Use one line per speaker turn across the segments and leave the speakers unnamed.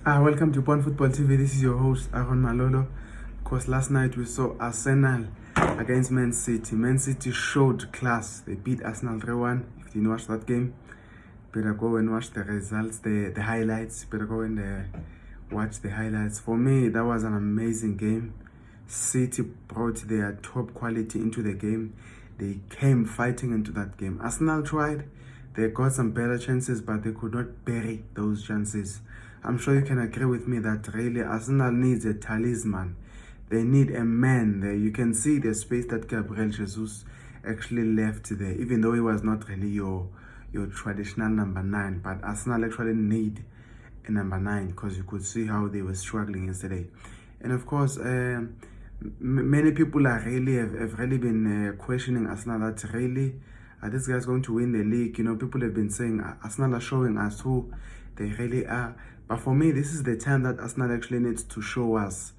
Welcome to Pond Football TV. This is your host, Aaron Malolo. Of course, last night we saw Arsenal against Man City. Man City showed class. They beat Arsenal 3-1. If you didn't watch that game, better go and watch the results, the highlights. Better go and watch the highlights. For me, that was an amazing game. City brought their top quality into the game. They came fighting into that game. Arsenal tried. They got some better chances, but they could not bury those chances. I'm sure you can agree with me that really Arsenal needs a talisman. They need a man there. You can see the space that Gabriel Jesus actually left there, even though he was not really your traditional number 9. But Arsenal actually need a number 9 because you could see how they were struggling yesterday. And of course, many people have really been questioning Arsenal that really are these guys going to win the league? You know, people have been saying Arsenal are showing us who they really are. But for me, this is the time that Arsenal actually needs to show us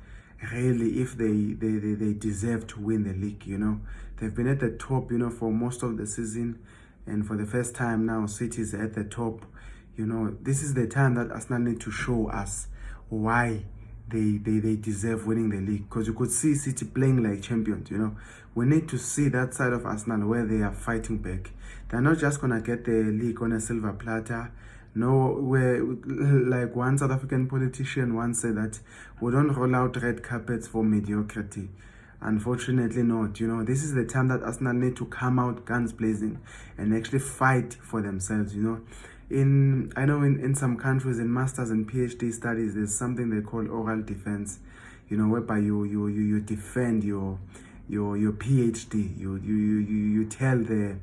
really if they deserve to win the league. You know, they've been at the top, you know, for most of the season, and for the first time now, City is at the top. You know, this is the time that Arsenal need to show us why they deserve winning the league, because you could see City playing like champions. You know, we need to see that side of Arsenal where they are fighting back. They're not just gonna get the league on a silver platter. No, where like one South African politician once said that we don't roll out red carpets for mediocrity. Unfortunately not. You know, this is the time that Arsenal need to come out guns blazing and actually fight for themselves. You know, I know in some countries, in masters and PhD studies, there's something they call oral defense. You know, whereby you defend your PhD. You tell the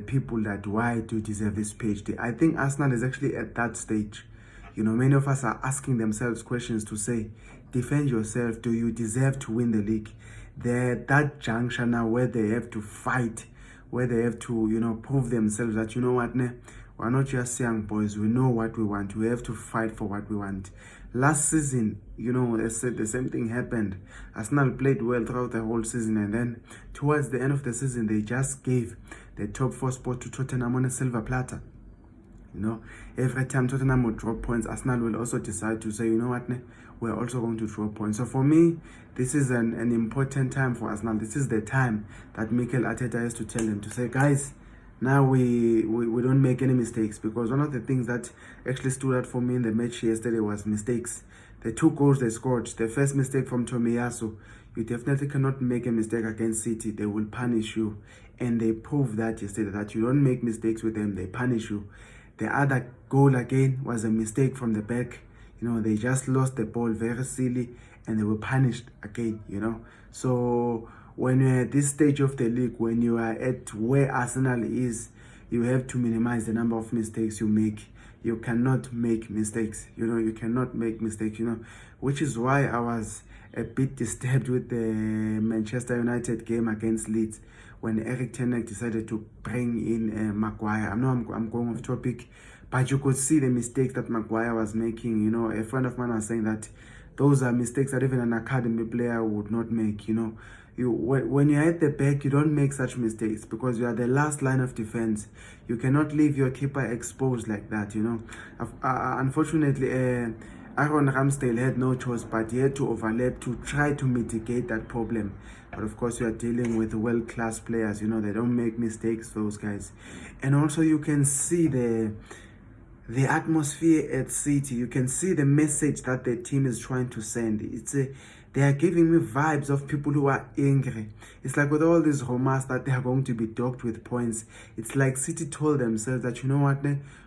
people that why do you deserve this PhD. I think Arsenal is actually at that stage. You know, many of us are asking themselves questions to say, defend yourself. Do you deserve to win the league? They're at that juncture now where they have to fight, where they have to, you know, prove themselves that, you know what, we're not just young boys. We know what we want. We have to fight for what we want. Last season, you know, they said the same thing happened. Arsenal played well throughout the whole season, and then towards the end of the season, they just gave the top 4 spot to Tottenham on a silver platter. You know, every time Tottenham will drop points, Arsenal will also decide to say, you know what, we're also going to drop points. So for me, this is an important time for Arsenal. This is the time that Mikel Arteta has to tell them to say, guys, now we don't make any mistakes, because one of the things that actually stood out for me in the match yesterday was mistakes. The 2 goals they scored, the first mistake from Tomiyasu, you definitely cannot make a mistake against City. They will punish you. And they proved that yesterday, that you don't make mistakes with them, they punish you. The other goal again was a mistake from the back. You know, they just lost the ball very silly and they were punished again, you know. So when you're at this stage of the league, when you are at where Arsenal is, you have to minimize the number of mistakes you make. You cannot make mistakes, you know, you cannot make mistakes, you know, which is why I was a bit disturbed with the Manchester United game against Leeds when Eric Ten Hag decided to bring in Maguire. I know I'm going off topic, but you could see the mistakes that Maguire was making. You know, a friend of mine was saying that those are mistakes that even an academy player would not make. You know, when you're at the back, you don't make such mistakes because you are the last line of defense. You cannot leave your keeper exposed like that, you know. Unfortunately, Aaron Ramsdale had no choice, but he had to overlap to try to mitigate that problem. But of course, you are dealing with world-class players. You know, they don't make mistakes, those guys. And also, you can see the atmosphere at City. You can see the message that the team is trying to send. They are giving me vibes of people who are angry. It's like with all these rumors that they are going to be docked with points, it's like City told themselves that, you know what,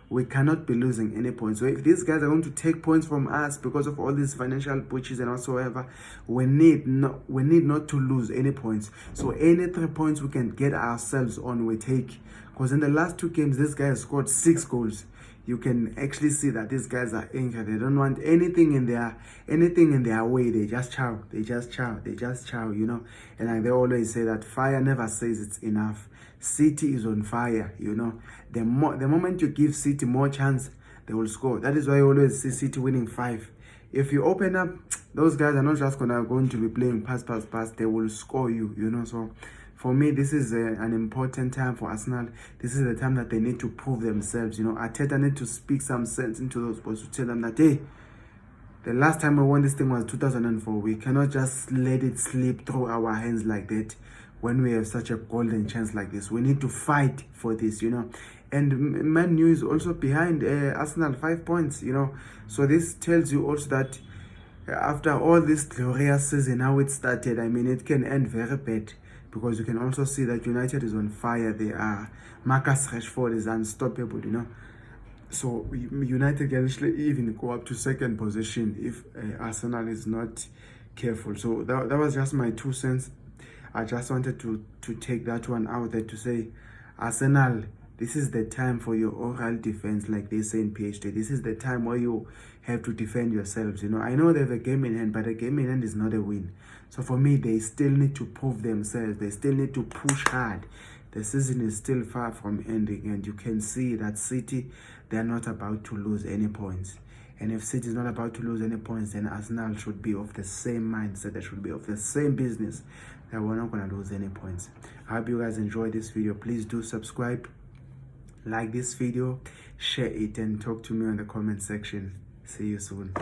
we cannot be losing any points. So if these guys are going to take points from us because of all these financial breaches and whatsoever, we need not to lose any points. So any 3 points we can get ourselves on, we take. Because in the last 2 games, this guy has scored 6 goals. You can actually see that these guys are angry. They don't want anything in their way. They just chow, you know. And like they always say that fire never says it's enough. City is on fire, you know. The moment you give City more chance, they will score. That is why you always see City winning 5. If you open up, those guys are not just going to be playing pass. They will score you, you know. So for me, this is an important time for Arsenal. This is the time that they need to prove themselves. You know, Arteta need to speak some sense into those boys to tell them that, hey, The last time we won this thing was 2004. We cannot just let it slip through our hands like that when we have such a golden chance like this. We need to fight for this, you know. And Man U is also behind Arsenal 5 points, you know. So this tells you also that after all this glorious season, how it started, I mean, it can end very bad, because you can also see that United is on fire. They are, Marcus Rashford is unstoppable, you know. So United can actually even go up to second position if Arsenal is not careful. So that was just my 2 cents. I just wanted to take that one out there to say, Arsenal, this is the time for your oral defense, like they say in PhD. This is the time where you have to defend yourselves. You know, I know they have a game in hand, but a game in hand is not a win. So for me, they still need to prove themselves. They still need to push hard. The season is still far from ending, and you can see that City, they are not about to lose any points. And if City is not about to lose any points, then Arsenal should be of the same mindset. They should be of the same business, that we're not going to lose any points. I hope you guys enjoyed this video. Please do subscribe, like this video, share it, and talk to me on the comment section. See you soon.